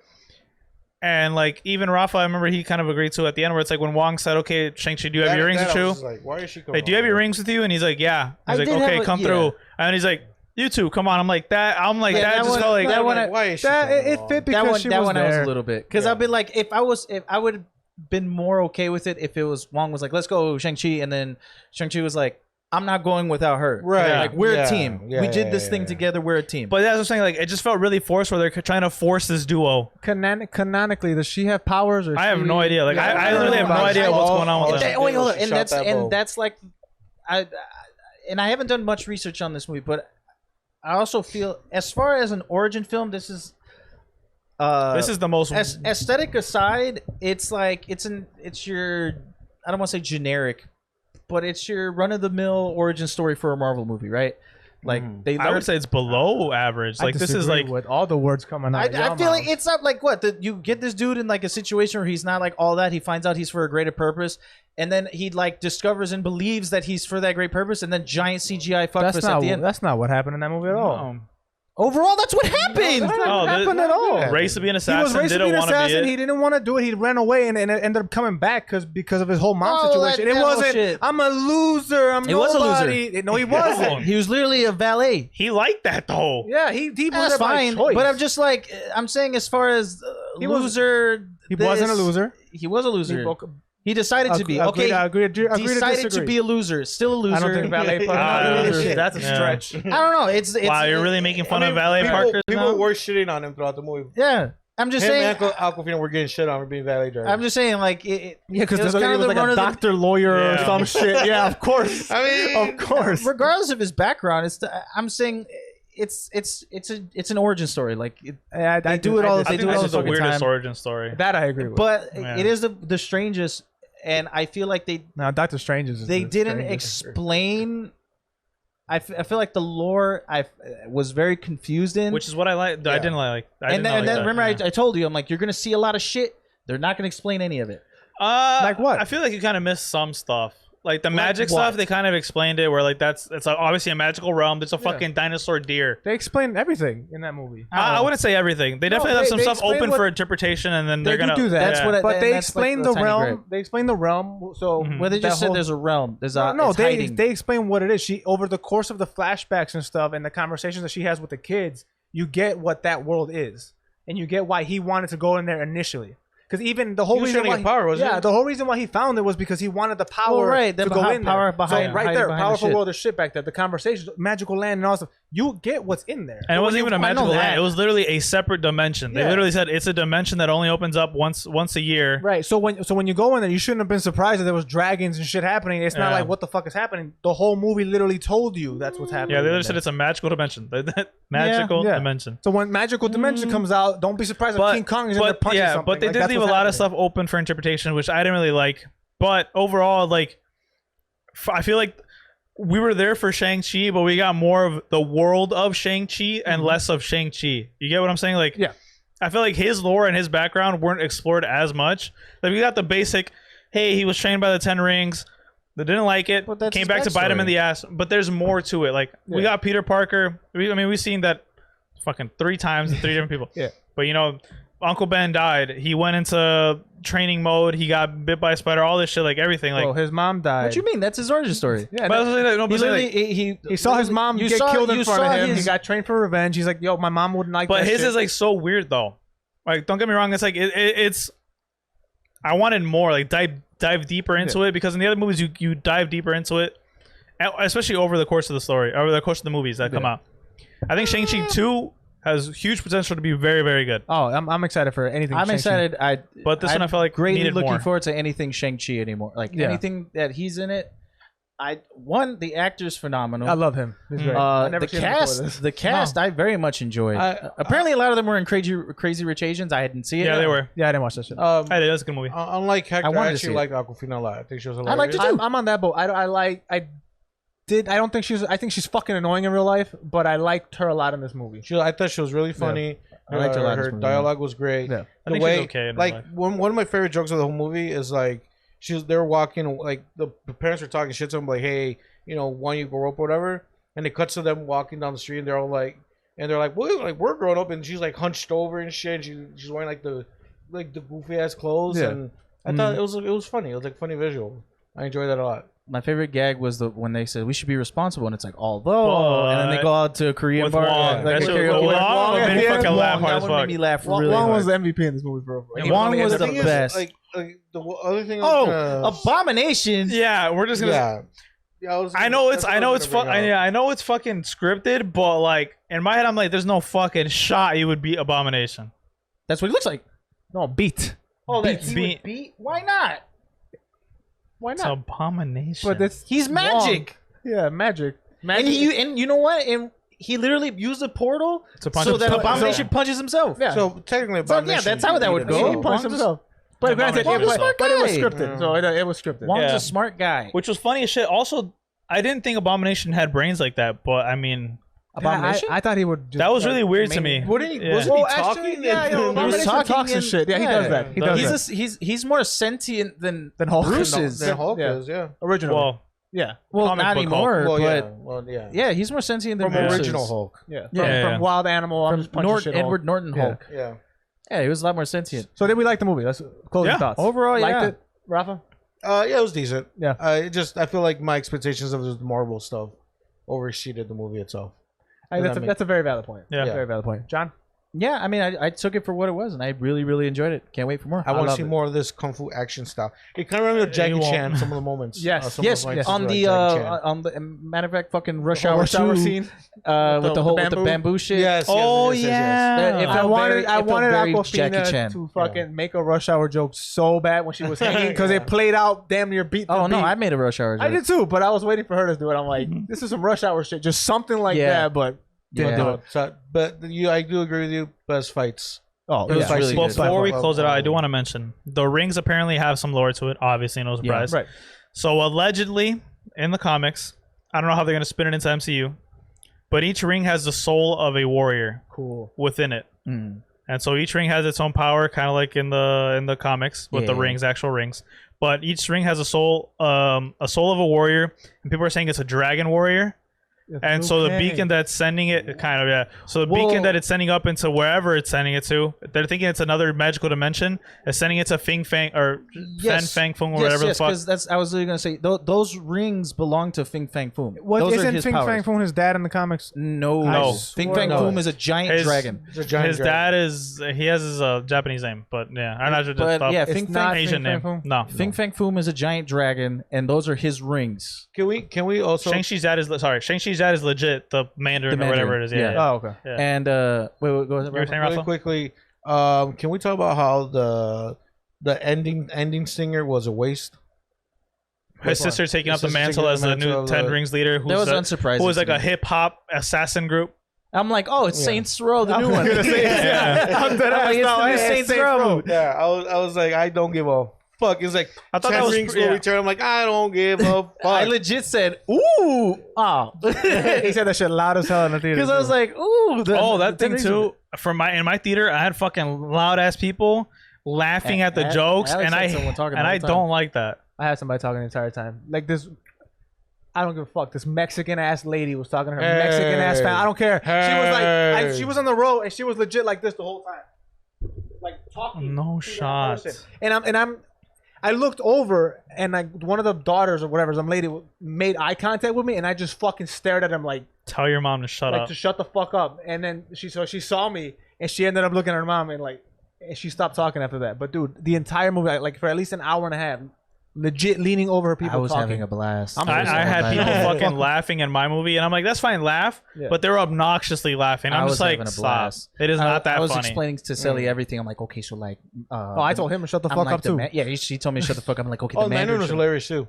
B: And like even Rafa, I remember he kind of agreed to at the end where it's like when Wong said, "Okay, Shang-Chi, do you have your rings with
D: I
B: you?
D: was just like, why is she coming?
B: Like, do you have your rings with you?" And he's like, "Yeah." He's
C: I
B: like,
C: did have
B: "Okay,
C: a-
B: come
C: yeah.
B: through." And he's like, "You two, come on." I'm like that
C: Yeah,
B: that
C: that
B: just
C: one-
B: felt like
C: that one I-
D: Why is she
A: That
D: coming
A: it
D: along?
A: fit because
C: that one,
A: she
C: that
A: was
C: one I was
A: there.
C: a little bit because
D: Yeah.
C: I've been like, if I would have been more okay with it if it was Wong was like, let's go Shang-Chi, and then Shang-Chi was like, I'm not going without her.
D: Right.
C: Like we're
D: Yeah.
C: a team.
D: Yeah,
C: we did
D: yeah,
C: this
D: yeah,
C: thing
D: yeah.
C: together. We're a team.
B: But that's what I'm saying. Like, it just felt really forced where they're trying to force this duo.
A: Canonically, does she have powers? Or
B: I have
A: she-
B: no idea. Like,
A: Yeah,
B: I literally have no idea what's going on with
D: all
B: them.
D: she
C: wait,
D: did
C: hold
D: was
C: on.
D: she shot that bow.
C: And that's like, I haven't done much research on this movie, but I also feel as far as an origin film, this is.
B: This is the most.
C: Aesthetic aside, it's like it's your I don't want to say generic, but it's your run of the mill origin story for a Marvel movie, right? Like they
B: I
C: learn.
B: would say it's below average.
A: I
B: Like, this is
A: disagree
B: like.
A: with all the words coming out. of
C: I
A: your
C: feel like
A: mouth.
C: it's not like what you get this dude in like a situation where he's not like all that. He finds out he's for a greater purpose, and then he like discovers and believes that he's for that great purpose, and then giant CGI fuckfest
A: that's
C: at
A: not
C: the end.
A: that's not what happened in that movie at all.
C: Overall, that's what happened.
A: That's not
B: Oh,
A: what happened at all.
B: Race to be an
A: He was
B: assassin.
A: raised to be
B: Didn't
A: an
B: want to be
A: assassin.
B: it.
A: He didn't want to do it. He ran away and it ended up coming back because of his whole mom
C: Oh,
A: situation.
C: that
A: It wasn't.
C: bullshit.
A: I'm a loser. I'm
C: He was a loser.
A: nobody. No, he wasn't.
C: He was literally a valet.
B: He liked that though.
A: Yeah, he was
C: That's
A: there by
C: fine,
A: choice.
C: but I'm just like I'm saying as far as
A: He was-
C: loser.
A: he wasn't a loser.
C: He was a loser.
A: He broke-
C: He decided to be.
A: Agreed,
C: Okay,
A: agree to
C: decided to
A: disagree.
C: be a loser. Still a loser.
A: I don't think valet
B: Ah,
A: Parker is a loser.
C: shit.
A: That's a
B: Yeah.
A: stretch.
C: I don't know. It's
B: Wow, you're really making fun of Valet
D: people,
B: Parker
D: People
B: now?
D: were shitting on him throughout the movie.
C: Yeah, I'm just
D: Him
C: saying.
D: and Aquafina were getting shit on for being valet driver.
C: I'm just saying, like,
A: Yeah, because
C: it was
A: there's
C: kind of
A: was
C: the
A: like
C: run
A: a
C: of the-
A: doctor, lawyer, or
B: Yeah.
A: some shit. Yeah, of course.
D: I mean,
A: of course.
C: regardless of his background, I'm saying it's an origin story. Like, they do it all.
B: I
C: They
B: think
C: do it
B: this
C: all
B: is
C: the
B: the
C: fucking
B: weirdest
C: time.
B: origin story.
A: That I agree with.
C: But
B: Yeah.
C: it is the strangest, and I feel like
A: no, Doctor Strange is.
C: they
A: the
C: didn't
A: strangest.
C: explain. I feel like the lore I was very confused in.
B: Which is what I like. I didn't like.
C: and then remember I told you I'm like, you're gonna see a lot of shit. They're not gonna explain any of it.
A: Like what?
B: I feel like you kind of missed some stuff. Like the magic
A: what?
B: stuff, they kind of explained it. Where like it's obviously a magical realm. There's a fucking dinosaur deer.
A: They explained everything in that movie.
B: I wouldn't say everything. They definitely left some
A: they
B: stuff
A: explain
B: open
A: what-
B: for interpretation, and then
A: They
B: they're gonna
A: do that.
C: That's
B: yeah.
C: what I-
A: But they
C: that's like
A: explained
C: the
A: the
C: tiny
A: realm.
C: gripe.
A: They explained the realm. So
B: Mhm.
C: Well, they just
A: that
C: said
A: whole-
C: there's a realm. There's a
A: no,
C: it's
A: they
C: hiding.
A: they explain what it is. She over the course of the flashbacks and stuff and the conversations that she has with the kids, you get what that world is, and you get why he wanted to go in there initially. because even the whole
D: He was
A: reason
D: trying
A: why
D: to get power, wasn't
A: yeah,
D: he?
A: the whole reason why he found it was because he wanted the power
C: right,
A: to
C: the
A: go in
C: power
A: there.
C: behind-
A: so right
C: hiding
A: there,
C: behind the
A: powerful
C: shit.
A: world of shit back there. The conversations, magical land, and all stuff. You get what's in there.
B: And it wasn't even a
C: I know
B: magical
C: that.
B: land. It was literally a separate dimension. They
A: Yeah.
B: literally said it's a dimension that only opens up once a year.
A: Right. So when you go in there, you shouldn't have been surprised that there was dragons and shit happening. It's not
B: Yeah.
A: like what the fuck is happening. The whole movie literally told you that's what's happening.
B: Yeah, they
A: in
B: literally said
A: there.
B: it's a magical dimension. Magical
A: Yeah.
B: dimension.
A: So when magical dimension comes out, don't be surprised if King Kong is in there punching something.
B: but they
A: Like,
B: did
A: that's
B: leave a
A: what's
B: lot of
A: happening.
B: stuff open for interpretation, which I didn't really like. But overall, like, I feel like we were there for Shang-Chi, but we got more of the world of Shang-Chi and less of Shang-Chi. You get what I'm saying? Like,
A: Yeah.
B: I feel like his lore and his background weren't explored as much. Like, we got the basic, hey, he was trained by the 10 Rings. They didn't like it.
C: But that's
B: Came
C: his
B: back to bite him in
C: backstory.
B: the ass. But there's more to it. Like, we
A: Yeah.
B: got Peter Parker. We've seen that fucking 3 times in 3 different people.
A: Yeah.
B: But, you know, Uncle Ben died. He went into training mode. He got bit by a spider. All this shit, like everything. Like,
A: Well, his mom died.
C: What you mean? That's his origin story.
A: Yeah,
B: but I was saying that- no,
C: He
B: but saying,
C: literally
B: like,
A: he saw his mom
C: you
A: get
C: saw-
A: killed in
C: you
A: front of
C: saw
A: him. He
C: his-
A: got trained for revenge. He's like, yo, my mom wouldn't like
B: but
A: that
B: his
A: shit.
B: is like so weird though. Like, don't get me wrong. It's like it's. I wanted more. Like dive deeper into it, because in the other movies you dive deeper into it, especially over the course of the story, over the course of the movies that come out. I think Shang-Chi 2 has huge potential to be very, very good.
A: Oh, I'm excited for anything.
C: I'm
A: Shang-Chi.
C: excited.
B: But this one I felt like
C: greatly
B: needed
C: looking
B: more.
C: forward to anything Shang-Chi anymore. Like
A: Yeah.
C: anything that he's in it. The actor's phenomenal.
A: I love him. He's great. I've never
C: The
A: seen him before this.
C: cast, I very much enjoyed. Apparently, a lot of them were in Crazy Rich Asians. I didn't see it.
B: Yeah, they were.
A: Yeah, I didn't watch that shit.
B: I did. That's a good movie.
D: Unlike Hector, I,
C: wanted to
D: actually
C: see it.
D: liked Aquafina a lot. I think she was hilarious.
C: liked it too.
A: I'm on that boat. I don't think she's. I think she's fucking annoying in real life, but I liked her a lot in this movie.
D: I thought she was really funny.
C: I liked her a lot in this
D: Her
C: movie,
D: dialogue was great.
A: Yeah.
B: I
D: The
B: think
D: way,
B: she's okay in real
D: like
B: life.
D: one of my favorite jokes of the whole movie is like they're walking, like the parents are talking shit to them, like, hey, you know, why don't you grow up or whatever, and it cuts to them walking down the street, and they're all like, well, like we're grown up, and she's like hunched over and shit. And she's wearing like the goofy ass clothes,
A: Yeah.
D: and I thought it was funny. It was like funny visual. I enjoyed that a lot.
C: My favorite gag was when they said we should be responsible, and it's like although, and then they go out to a Korean
B: With
C: bar,
B: Wong.
C: like
B: That
C: a
B: shit
C: karaoke
B: was-
C: bar.
B: Wong made me
A: Yeah,
B: fucking laugh
C: Wong,
B: hard as
C: that one made
B: fuck.
C: me laugh
A: Wong
C: really
A: was
C: hard.
A: the MVP in this movie, bro.
B: Yeah,
C: Wong was
D: The
C: the
D: thing is,
C: best.
D: like the other thing.
C: Abomination.
B: Yeah, we're just gonna.
D: Yeah.
B: I know it's fucking scripted, but like in my head, I'm like, there's no fucking shot you would beat Abomination.
C: That's what he looks like.
A: No, beat.
C: Oh,
B: that he would
C: beat? Why not?
A: Why
B: It's
A: not?
B: Abomination.
A: But it's
C: He's magic.
A: Yeah, magic.
C: And you know what? And he literally used a portal
B: To punch
C: so that
B: himself.
C: Abomination punches himself.
A: Yeah.
D: So technically,
C: So, yeah, that's how that would go.
A: He punched
C: Wong's
A: himself. But granted,
B: Wong's a
C: smart
A: but it was
C: guy.
A: scripted. So it was scripted.
C: Wong's
B: Yeah.
C: a smart guy.
B: Which was funny as shit. Also, I didn't think Abomination had brains like that, but I mean,
C: Abomination?
A: I thought he would. Just,
B: that was really weird to me.
D: Wouldn't he?
B: Yeah.
D: Wasn't
A: Well,
D: he
A: actually,
D: talking?
A: yeah,
D: And-
A: you know,
C: He was
A: Abomination
C: talking
A: talks and
C: and-
A: shit. Yeah, he does that. He does that.
C: He's more sentient than
A: Hulk.
C: Bruce
A: No,
C: is.
D: Than Hulk
A: Yeah.
D: is, yeah.
A: Original.
B: Well,
A: yeah.
C: Well,
B: comic
C: not
B: book
C: anymore,
D: Well, yeah.
C: but
D: Well, yeah.
C: yeah, he's more sentient than
D: From
C: Bruce
D: original
C: is.
D: Hulk.
A: Yeah.
B: Yeah.
A: From Wild Animal. I'm
C: From
A: just punching shit
C: Edward
A: Hulk.
C: Norton
A: Yeah.
C: Hulk.
D: Yeah.
C: Yeah, he was a lot more sentient.
A: So did we like the movie? That's closing
B: Yeah.
A: thoughts.
C: Overall,
A: liked
C: yeah.
A: it. Rafa.
D: Yeah, it was decent.
A: Yeah.
D: I feel like my expectations of the Marvel stuff overexceeded the movie itself.
A: That's a very valid point.
B: Yeah.
A: Very valid point. John.
C: Yeah, I mean, I took it for what it was, and I really, really enjoyed it. Can't wait for more.
D: I want to
A: love
D: see
A: it.
D: more of this kung fu action style. It kind of reminded me of Jackie
B: won't.
D: Chan. Some of the moments.
A: Yes.
D: Some of
C: Yes,
D: the fights
C: on
D: were
C: the
D: like Jackie Chan.
C: on the matter of fact, fucking Rush
A: The whole
C: Hour
A: rush hour
C: 2,
A: scene.
C: with the whole with the
A: bamboo?
C: bamboo shit.
D: Yes.
B: Oh,
D: yes,
B: yeah.
C: It
A: I
C: felt
A: wanted,
C: very-
A: I
C: it felt
A: wanted
C: very
A: Aquafina
C: Jackie Chan.
A: to fucking make a rush hour joke so bad when she was hanging because it played out damn near beat.
C: Oh
A: for
C: no,
A: beat.
C: I made a Rush Hour.
A: I
C: joke.
A: did too, but I was waiting for her to do it. I'm like, this is some rush hour shit, just something like
C: Yeah.
A: that, but didn't
C: Yeah.
A: do
D: No,
A: it.
D: so, but I do agree with you. Best fights.
A: Oh,
C: It was
A: yeah.
C: really good.
B: before we
D: Fight-
B: close it out, I do want to mention the rings apparently have some lore to it. Obviously, no surprise.
A: right.
B: So allegedly, in the comics, I don't know how they're gonna spin it into MCU, but each ring has the soul of a warrior
A: Cool.
B: within it,
C: Mm.
B: and so each ring has its own power, kind of like in the comics with the
C: Yeah.
B: rings, actual rings. But each ring has a soul of a warrior, and people are saying it's a dragon warrior. And so the beacon that's sending it, kind of, yeah. So the beacon that it's sending up into wherever it's sending it to, they're thinking it's another magical dimension. It's sending it to Fing Fang or Fan Fang Foom or whatever the fuck.
C: Because that's I was literally gonna say those rings belong to Fing Fang Foom.
A: What
C: those
A: isn't Fing Fang Foom his dad in the comics?
C: No. Fing Fang Foom is a giant dragon.
B: His dad is he has his Japanese name, but yeah, I'm not sure.
C: But yeah, Fing Fang
B: Asian name. No,
C: Fing Fang Foom is a giant dragon, and those are his rings.
D: Can we also
B: Shang-Chi's dad is Shang-Chi's dad is legit the Mandarin or whatever it is. Yeah.
A: Oh, okay.
B: Yeah.
C: And wait, go ahead.
B: You were saying, Rafa?
D: really quickly? Can we talk about how the ending singer was a waste?
B: His sister taking up the mantle as the new Ten Rings leader.
C: That was unsurprising.
B: Who was like a hip hop assassin group.
C: I'm like, oh, it's Saints Row, the new one.
A: I'm dead ass.
C: It's the new Saints Row.
D: Yeah, I was like, I don't give a fuck. It's like
B: I thought
D: Ten
B: that was
D: Rings will return. I'm like, I don't give a fuck.
C: I legit said, ooh, ah.
A: He said that shit loud as hell in the theater.
C: Because I was like, ooh.
B: That thing too. In my theater, I had fucking loud ass people laughing at the jokes, and I don't like that.
A: I had somebody talking the entire time. Like this, I don't give a fuck. This Mexican ass lady was talking to her Mexican ass fan. I don't care. She was like, she was on the road and she was legit like this the whole time, like talking.
B: No shot.
A: I looked over and like one of the daughters or whatever, some lady made eye contact with me, and I just fucking stared at him like,
B: tell your mom to shut up.
A: To shut the fuck up. And then she saw me and she ended up looking at her mom and she stopped talking after that. But dude, the entire movie, like for at least an hour and a half, legit leaning over her people.
C: I was
A: talking.
C: having a blast.
B: I had people fucking laughing in my movie, and I'm like, that's fine, laugh.
A: Yeah.
B: But they were obnoxiously laughing. I'm just like, stop. It is not that funny.
C: I was explaining to Sally everything. I'm like, okay, so like,
A: I told him to shut the fuck up too.
C: She told me to shut the fuck up. I'm like, okay,
D: the Mandarin was hilarious too.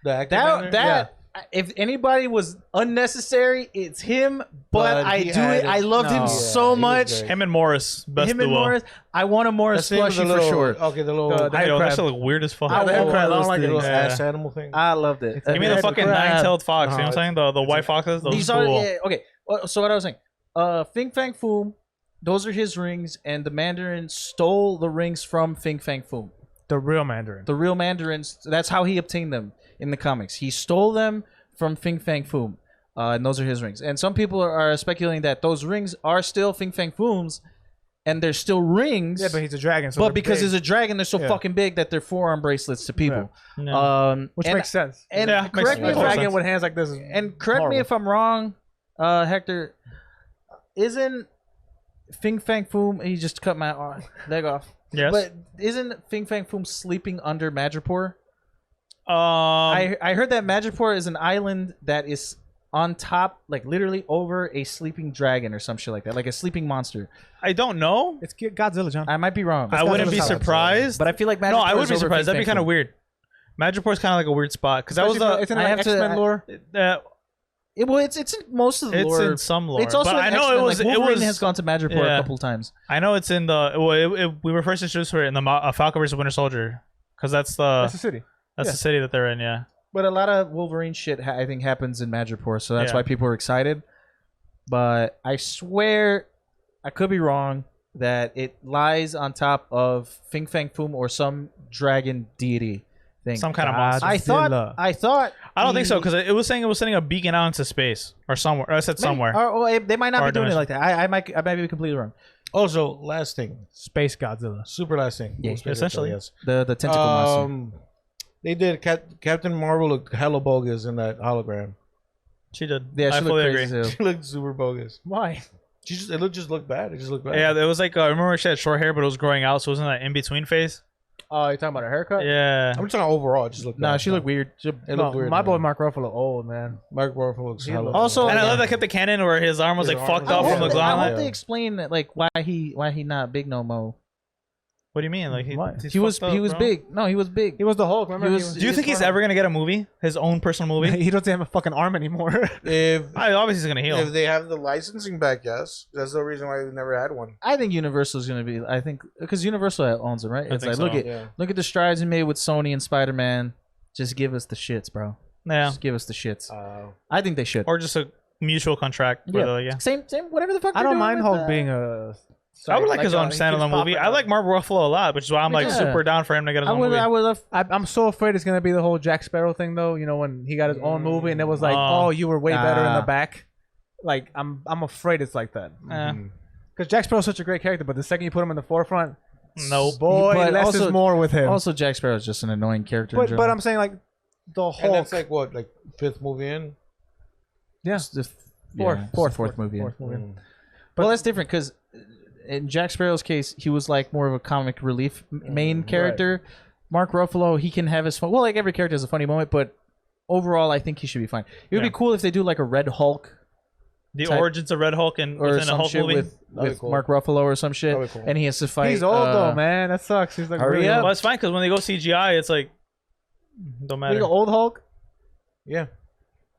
D: The actor
C: that if anybody was unnecessary, it's him. But I loved him so much.
B: Him and Morris, best
C: him
B: duo.
C: and Morris. I want a Morris plushie for sure.
D: Okay, the little.
B: That shit look weird as fuck.
A: I don't like
D: the little
A: it.
D: ass animal thing.
C: I loved it.
B: Give me the fucking nine-tailed fox. You know what I'm saying? The white foxes. Those are cool.
C: Okay. So what I was saying, Fing Fang Foom, those are his rings, and the Mandarin stole the rings from Fing Fang Foom.
A: The real Mandarin.
C: The real Mandarins. That's how he obtained them in the comics. He stole them from Fing Fang Foom, and those are his rings. And some people are speculating that those rings are still Fing Fang Foom's, and they're still rings.
A: Yeah, but he's a dragon. So
C: but because he's a dragon, they're so fucking big that they're forearm bracelets to people.
B: Yeah.
A: Which makes sense.
C: And
B: correct
C: me
A: a dragon with hands like this.
C: And correct me if I'm wrong, Hector. Isn't Fing Fang Foom? He just cut my leg off.
B: Yes.
C: But isn't Fing Fang Foom sleeping under Madripoor?
B: I
C: I heard that Madripoor is an island that is on top, like literally over a sleeping dragon or some shit like that, like a sleeping monster.
B: don't know.
A: It's Godzilla, John.
C: I might be wrong.
B: I wouldn't be surprised.
C: But I feel like Madripoor.
B: No, I would be
C: is over
B: surprised.
C: Fing
B: That'd be
C: Fang
B: kind of
C: Foom.
B: weird. Madripoor's kind of like a weird spot because that was
A: it's in
C: I have
A: X-Men lore.
C: It's in most of the lore.
B: It's in some lore.
C: It's also
B: but
C: in
B: I know
C: X-Men.
B: it was.
C: Like, Wolverine
B: it was.
C: has gone to Madripoor a couple times.
B: I know it's in the. We were first introduced to it in the Falcon vs. Winter Soldier because that's the
A: city.
B: That's the city that they're in. Yeah.
C: But a lot of Wolverine shit, I think, happens in Madripoor, so that's why people are excited. But I swear, I could be wrong, that it lies on top of Fing Fang Foom or some dragon deity thing.
B: Some kind of monster.
C: I thought.
B: I don't think so because it was saying it was sending a beacon out into space or somewhere. I said somewhere.
C: Or they might not
B: Or
C: be doing it like that. I might be completely wrong.
D: Also, last thing,
A: Space Godzilla.
D: super last thing.
C: Yeah,
B: essentially.
D: Yes.
C: The tentacle monster.
D: They did. Captain Marvel looked hella bogus in that hologram.
B: She did.
C: Yeah,
B: I
C: she
B: fully
C: looked
B: agree.
C: crazy too.
D: She looked super bogus.
A: Why?
D: It just looked bad. It just looked bad.
B: Yeah, it was like I remember she had short hair, but it was growing out, so it wasn't that in between phase.
A: Oh, you're talking about her haircut?
B: Yeah.
D: I'm just talking overall. It just looked.
C: No,
D: bad.
C: she looked weird.
D: It looked weird.
A: My boy
D: man.
A: Mark Ruffalo old, man.
D: Mark Ruffalo looks hella.
C: Also,
B: And I love that kept the cannon where his arm was
D: His
B: like
D: arm
B: fucked
D: was
B: up
D: like-
B: from the
C: I
B: gauntlet.
C: hope they explain that, like why he not big no more.
B: What do you mean? Like
A: What?
B: he's
C: He was
B: fucked up, bro?
C: big. No, he was big.
A: He was the Hulk, remember?
C: He was-
B: Do you think he's ever gonna get a movie? His own personal movie?
A: He doesn't have a fucking arm anymore.
D: If
B: Obviously he's gonna heal.
D: if they have the licensing back, yes. That's the reason why we never had one.
C: I think Universal's gonna be. I think because Universal owns it, right?
B: I
C: It's
B: think
C: like
B: so.
D: Yeah.
C: look at the strides he made with Sony and Spider-Man. Just give us the shits, bro.
B: Yeah.
C: Just give us the shits. I think they should.
B: Or just a mutual contract. Where they're like, yeah.
C: Same, whatever the fuck.
A: I
C: they're
A: don't
C: doing
A: mind
C: with,
A: Hulk being a
B: I would like his own
A: he keeps
B: standalone movie.
A: popping
B: I
A: up.
B: like Mark Ruffalo a lot, which is why I'm like
C: Yeah.
B: super down for him to get his own movie.
C: I would love.
A: I'm so afraid it's gonna be the whole Jack Sparrow thing, though. You know, when he got his own movie, and it was like,
B: Oh.
A: oh, you were way better in the
C: Ah.
A: back. Like, I'm afraid it's like that.
B: Eh,
A: Because Jack Sparrow's such a great character, but the second you put him in the forefront,
B: nope.
A: boy,
C: But
A: less
C: also-
A: is more with him.
C: Also, Jack Sparrow is just an annoying character. in
A: but
C: general.
A: I'm saying like the
D: And
A: Hulk.
D: that's like what, like 5th movie in.
A: Yeah,
C: It's the
A: fourth,
C: yeah,
A: fourth,
C: fourth movie.
A: fourth movie.
C: Well, that's different because in Jack Sparrow's case, he was like more of a comic relief main character. Mark Ruffalo, he can have his fun. Well, like every character has a funny moment, but overall, I think he should be fine. It would
B: Yeah.
C: be cool if they do like a Red Hulk
B: The
C: type-
B: origins of Red Hulk and
C: or
B: within a
C: some
B: Hulk
C: shit
B: movie.
C: with
D: That'd be cool.
C: Mark Ruffalo or some shit,
D: That'd be cool.
C: and he has to fight.
A: He's old though, man. That sucks. He's like
C: hurry
A: really
C: up.
A: old.
B: Well, it's fine because when they go CGI, it's like don't
A: You
B: matter.
A: go old Hulk.
D: Yeah.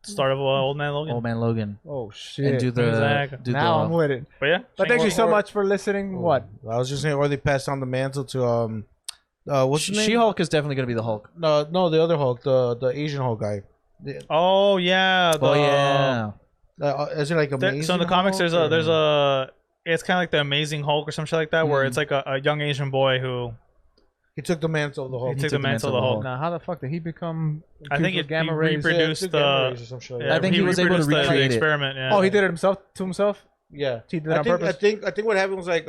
B: Start of Old Man Logan.
C: Old Man Logan,
A: Oh shit!
C: and do the
B: Exactly.
C: do
A: now
C: the
A: I'm with it.
B: But yeah,
A: But thank you so
D: Or-
A: much for listening. What?
D: I was just saying, or they passed on the mantle to what's his name?
C: She-Hulk is definitely gonna be the Hulk.
D: No, the other Hulk, the Asian Hulk guy.
B: Oh yeah.
C: Oh yeah,
D: Is it like amazing?
B: So in the comics,
D: Hulk,
B: there's
D: or-
B: a it's kind of like the Amazing Hulk or some shit like that, where it's like a young Asian boy who
D: He took the mantle of the Hulk.
B: took the mantle of the Hulk.
A: Now, how the fuck did he become?
B: I think
A: accused
B: it
A: of gamma rays?
B: reproduced
D: Yeah, he took gamma
B: the.
D: rays or some shit like
B: Yeah,
D: that.
C: I think he was able to
B: reproduced the
C: recreate it.
B: experiment. Yeah.
A: Oh, he did it himself to himself.
D: Yeah,
A: He did it on purpose.
D: I think what happened was like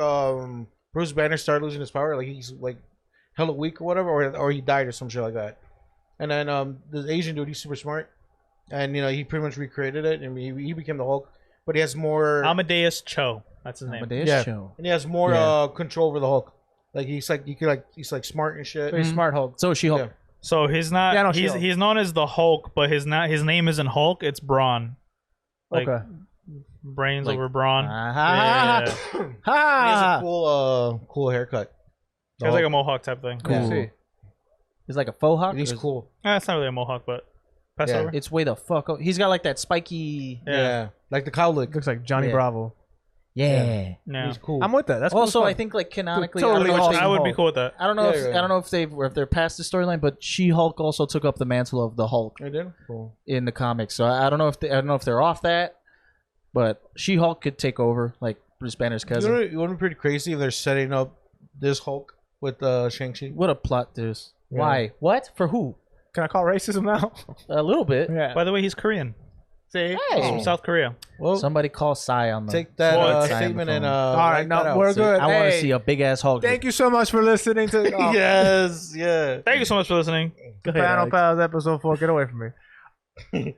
D: Bruce Banner started losing his power, like he's like hella weak or whatever, or he died or some shit like that. And then the Asian dude, he's super smart, and you know he pretty much recreated it, and he became the Hulk. But he has more,
B: Amadeus Cho. That's his name.
C: Amadeus
D: Yeah.
C: Cho.
D: and he has more
C: Yeah.
D: control over the Hulk. Like he's like smart and shit.
A: Very smart Hulk.
C: So She-Hulk.
D: Yeah.
B: So he's not.
A: Yeah, no,
B: he's
A: She-Hulk.
B: known as the Hulk, but his name isn't Hulk. It's Brawn. Like
A: Okay.
B: brains
C: Like-
B: over Brawn.
C: Ah,
B: Yeah.
D: He has
C: ha!
D: a cool haircut.
B: It's like a mohawk type thing.
C: Cool.
A: Yeah. See.
C: He's like a faux hawk.
D: He's
C: or-
D: cool.
B: It's not really a mohawk, but pass
D: Yeah.
B: over.
C: It's way the fuck. He's got like that spiky.
D: Yeah, like the cowlick.
A: Looks like Johnny
C: Yeah.
A: Bravo.
C: Yeah.
B: Yeah.
D: He's cool.
A: I'm with that. That's cool
C: Also,
A: as
C: I
A: fuck.
C: think like canonically,
A: Totally
C: I don't know if
A: awesome.
B: I would be
A: Hulk.
B: cool with that.
C: I don't know
D: Yeah,
C: if
D: yeah.
C: I don't know if they're past the storyline, but She-Hulk also took up the mantle of the Hulk
D: I did. Cool.
C: in the comics. So I don't know if they're off that, but She-Hulk could take over like Bruce Banner's cousin.
D: You wouldn't be pretty crazy if they're setting up this Hulk with Shang-Chi.
C: What a plot, deuce.
D: Yeah.
C: Why? What? For who?
A: Can I call racism now?
C: A little bit.
A: Yeah.
B: By the way, he's Korean.
A: See.
B: He's
C: Hey.
B: from South Korea.
D: Well,
C: Somebody call Psy on the.
D: take that
B: Well,
C: it's-
D: statement and
A: All right,
D: write
A: no,
D: that out.
A: we're good.
C: I want to
A: Hey,
C: see a big ass Hulk.
A: Thank you so much for listening to
D: Yes, yeah.
B: Thank you so much for listening.
C: Go ahead,
A: Panel
C: Alex.
A: Pals episode 4. Get away from me.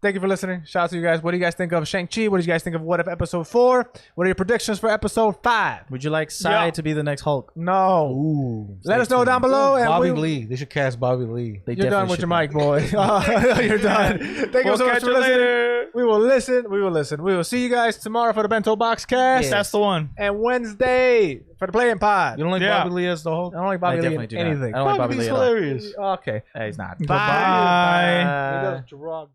A: Thank you for listening. Shout out to you guys. What do you guys think of Shang-Chi? What do you guys think of What If episode 4? What are your predictions for episode 5?
C: Would you like Psy
B: Yeah.
C: to be the next Hulk?
A: No.
C: Ooh.
A: Let us know down below. And
D: Bobby
A: we-
D: Lee. They should cast Bobby Lee.
C: They
A: You're done
C: definitely
A: with your
C: should
A: mic, boy. You're done. Thank you
B: We'll
A: so much
B: catch
A: for
B: you
A: listening.
B: later.
A: We will listen. We will listen. We will see you guys tomorrow for the Bento Box Cast.
B: That's the one.
A: And Wednesday for the Playing Pod.
D: You don't like
B: Yeah.
D: Bobby Lee as the Hulk?
A: I don't like
C: I
A: Bobby Lee
C: definitely
A: in
C: do not.
A: anything.
C: I don't like Bobby
D: Lee's
C: Lee at all.
D: hilarious.
A: Okay.
C: He's not.
B: Bye.
A: Bye.
D: He does drug